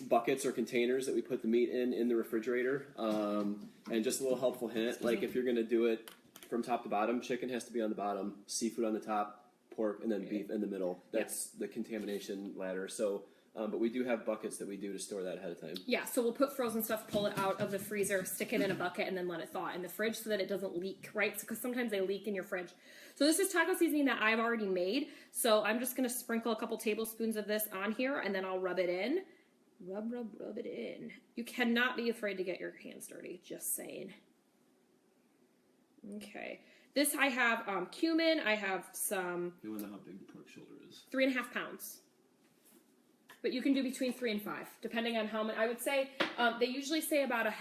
buckets or containers that we put the meat in the refrigerator. And just a little helpful hint, like if you're going to do it from top to bottom, chicken has to be on the bottom, seafood on the top, pork, and then beef in the middle. That's the contamination ladder. So, but we do have buckets that we do to store that ahead of time. Yeah, so we'll put frozen stuff, pull it out of the freezer, stick it in a bucket, and then let it thaw in the fridge so that it doesn't leak, right? Because sometimes they leak in your fridge. So this is taco seasoning that I've already made. So I'm just going to sprinkle a couple tablespoons of this on here, and then I'll rub it in. Rub it in. You cannot be afraid to get your hands dirty, just saying. Okay. This I have cumin. I have some. You wonder how big the pork shoulder is. 3.5 pounds. But you can do between 3 and 5, depending on how many. I would say they usually say about a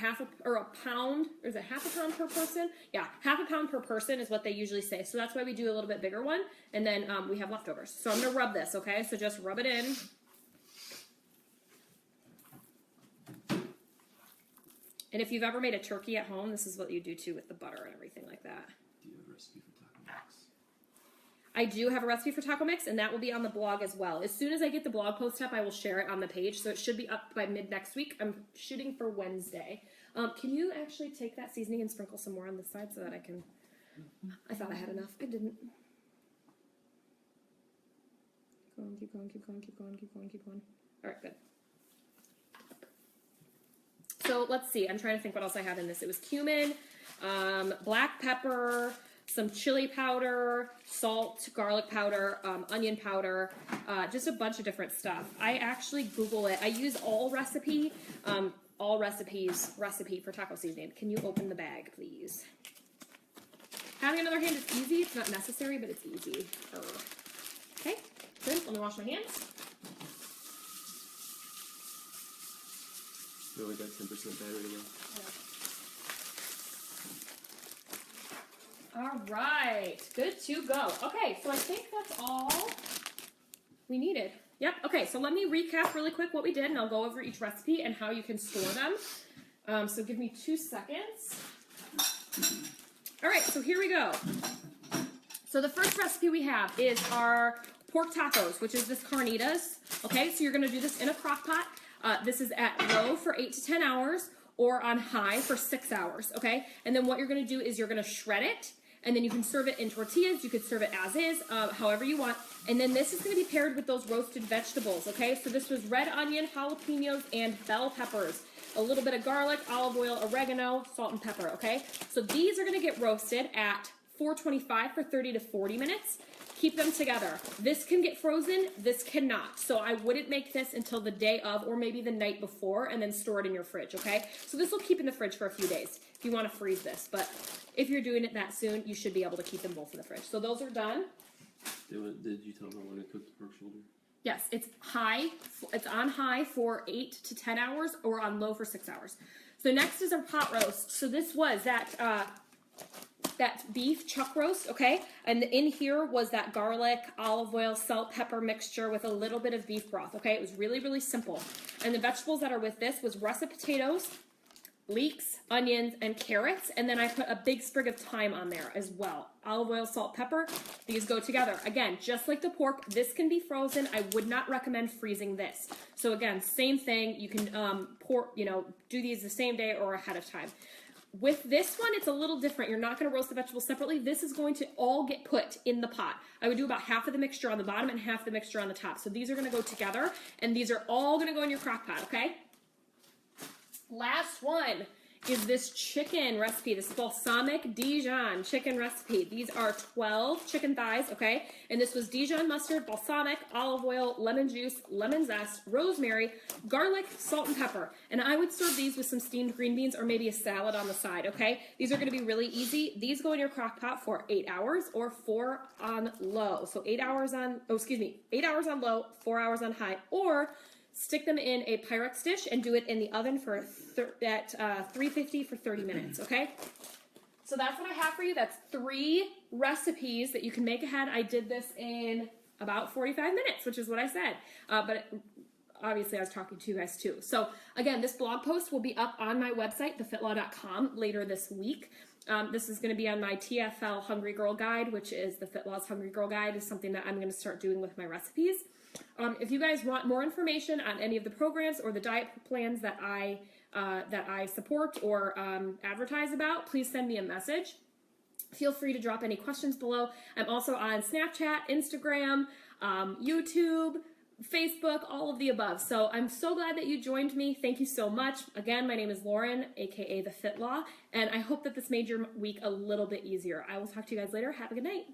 pound. Or is it half a pound per person? Yeah, half a pound per person is what they usually say. So that's why we do a little bit bigger one, and then we have leftovers. So I'm gonna rub this. Okay, so just rub it in. And if you've ever made a turkey at home, this is what you do too with the butter and everything like that. Do you have a recipe for taco mix? I do have a recipe for taco mix, and that will be on the blog as well. As soon as I get the blog post up, I will share it on the page, so it should be up by mid next week. I'm shooting for Wednesday. Can you actually take that seasoning and sprinkle some more on this side so that I can... I thought I had enough. I didn't. Keep going. All right, good. So let's see. I'm trying to think what else I have in this. It was cumin, black pepper, some chili powder, salt, garlic powder, onion powder, just a bunch of different stuff. I actually Google it. I use All Recipes recipe for taco seasoning. Can you open the bag, please? Having another hand is easy. It's not necessary, but it's easy. Okay, good. Let me wash my hands. We only got 10% battery now. All right, good to go. Okay, so I think that's all we needed. Yep, okay, so let me recap really quick what we did, and I'll go over each recipe and how you can store them. So give me 2 seconds. All right, so here we go. So the first recipe we have is our pork tacos, which is this carnitas. Okay, so you're gonna do this in a crock pot. This is at low for 8 to 10 hours or on high for 6 hours, okay? And then what you're going to do is you're going to shred it, and then you can serve it in tortillas. You could serve it as is, however you want. And then this is going to be paired with those roasted vegetables, okay? So this was red onion, jalapenos, and bell peppers. A little bit of garlic, olive oil, oregano, salt, and pepper, okay? So these are going to get roasted at 425 for 30 to 40 minutes. Keep them together. This can get frozen, this cannot. So I wouldn't make this until the day of or maybe the night before and then store it in your fridge, okay? So this will keep in the fridge for a few days if you want to freeze this. But if you're doing it that soon, you should be able to keep them both in the fridge. So those are done. Did you tell them when to cook the pork shoulder? Yes, it's high. It's on high for 8 to 10 hours or on low for 6 hours. So next is our pot roast. So this was that beef chuck roast, okay? And in here was that garlic, olive oil, salt, pepper mixture with a little bit of beef broth, okay? It was really, really simple. And the vegetables that are with this was russet potatoes, leeks, onions, and carrots. And then I put a big sprig of thyme on there as well. Olive oil, salt, pepper. These go together. Again, just like the pork, this can be frozen. I would not recommend freezing this. So again, same thing. You can do these the same day or ahead of time. With this one, it's a little different. You're not going to roast the vegetables separately. This is going to all get put in the pot. I would do about half of the mixture on the bottom and half the mixture on the top. So these are going to go together, and these are all going to go in your crock pot, okay? Last one is this chicken recipe, this balsamic Dijon chicken recipe. These are 12 chicken thighs, okay? And this was Dijon mustard, balsamic, olive oil, lemon juice, lemon zest, rosemary, garlic, salt, and pepper. And I would serve these with some steamed green beans or maybe a salad on the side, okay? These are gonna be really easy. These go in your crock pot for 8 hours or 4 on low. So 8 hours on, 8 hours on low, 4 hours on high, or stick them in a Pyrex dish and do it in the oven for at 350 for 30 minutes, okay? So that's what I have for you. That's 3 recipes that you can make ahead. I did this in about 45 minutes, which is what I said. But obviously I was talking to you guys too. So again, this blog post will be up on my website, thefitlaw.com, later this week. This is going to be on my TFL Hungry Girl Guide, which is the FitLaw's Hungry Girl Guide, is something that I'm going to start doing with my recipes. If you guys want more information on any of the programs or the diet plans that I support or advertise about, please send me a message. Feel free to drop any questions below. I'm also on Snapchat, Instagram, YouTube, Facebook, all of the above. So I'm so glad that you joined me. Thank you so much. Again, my name is Lauren, aka The Fit Law, and I hope that this made your week a little bit easier. I will talk to you guys later. Have a good night.